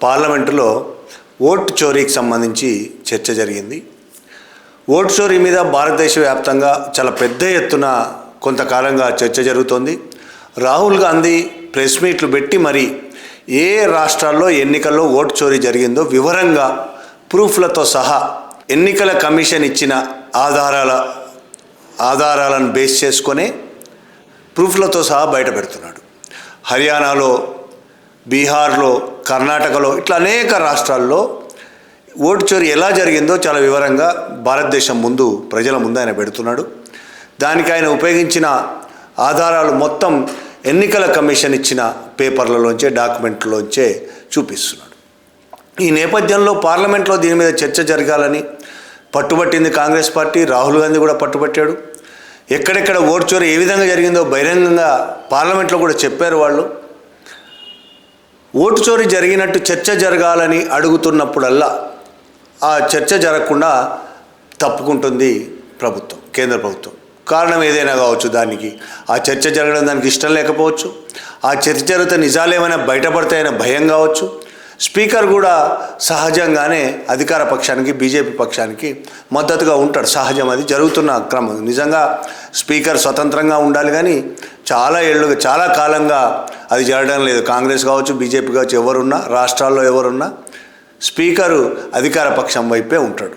పార్లమెంటులో ఓటు చోరీకి సంబంధించి చర్చ జరిగింది. ఓటు చోరీ మీద భారతదేశ వ్యాప్తంగా చాలా పెద్ద ఎత్తున కొంతకాలంగా చర్చ జరుగుతోంది. రాహుల్ గాంధీ ప్రెస్ మీట్లు పెట్టి మరి ఏ రాష్ట్రాల్లో ఎన్నికల్లో ఓటు చోరీ జరిగిందో వివరంగా ప్రూఫ్లతో సహా ఎన్నికల కమిషన్ ఇచ్చిన ఆధారాలను బేస్ చేసుకొని ప్రూఫ్లతో సహా బయట పెడుతున్నాడు. హర్యానాలో, బీహార్లో, కర్ణాటకలో ఇట్లా అనేక రాష్ట్రాల్లో ఓటు చోరీ ఎలా జరిగిందో చాలా వివరంగా భారతదేశం ముందు, ప్రజల ముందు ఆయన పెడుతున్నాడు. దానికి ఆయన ఉపయోగించిన ఆధారాలు మొత్తం ఎన్నికల కమిషన్ ఇచ్చిన పేపర్లలోంచే, డాక్యుమెంట్లలోంచే చూపిస్తున్నాడు. ఈ నేపథ్యంలో పార్లమెంట్లో దీని మీద చర్చ జరగాలని పట్టుబట్టింది కాంగ్రెస్ పార్టీ. రాహుల్ గాంధీ కూడా పట్టుబట్టాడు. ఎక్కడెక్కడ ఓటు చోరీ ఏ విధంగా జరిగిందో బహిరంగంగా పార్లమెంట్లో కూడా చెప్పారు వాళ్ళు. ఓటు చోరీ జరిగినట్టు చర్చ జరగాలని అడుగుతున్నప్పుడల్లా ఆ చర్చ జరగకుండా తప్పుకుంటుంది ప్రభుత్వం, కేంద్ర ప్రభుత్వం. కారణం ఏదైనా కావచ్చు, దానికి ఆ చర్చ జరగడం దానికి ఇష్టం లేకపోవచ్చు, ఆ చర్చ జరిగితే నిజాలేమైనా బయటపడతాయనే భయం కావచ్చు. స్పీకర్ కూడా సహజంగానే అధికార పక్షానికి, బీజేపీ పక్షానికి మద్దతుగా ఉంటాడు. సహజం, అది జరుగుతున్న క్రమం. నిజంగా స్పీకర్ స్వతంత్రంగా ఉండాలి, కానీ చాలా కాలంగా అది జరగడం లేదు. కాంగ్రెస్ కావచ్చు, బీజేపీ కావచ్చు, ఎవరున్నా, రాష్ట్రాల్లో ఎవరున్నా స్పీకరు అధికార పక్షం వైపే ఉంటాడు.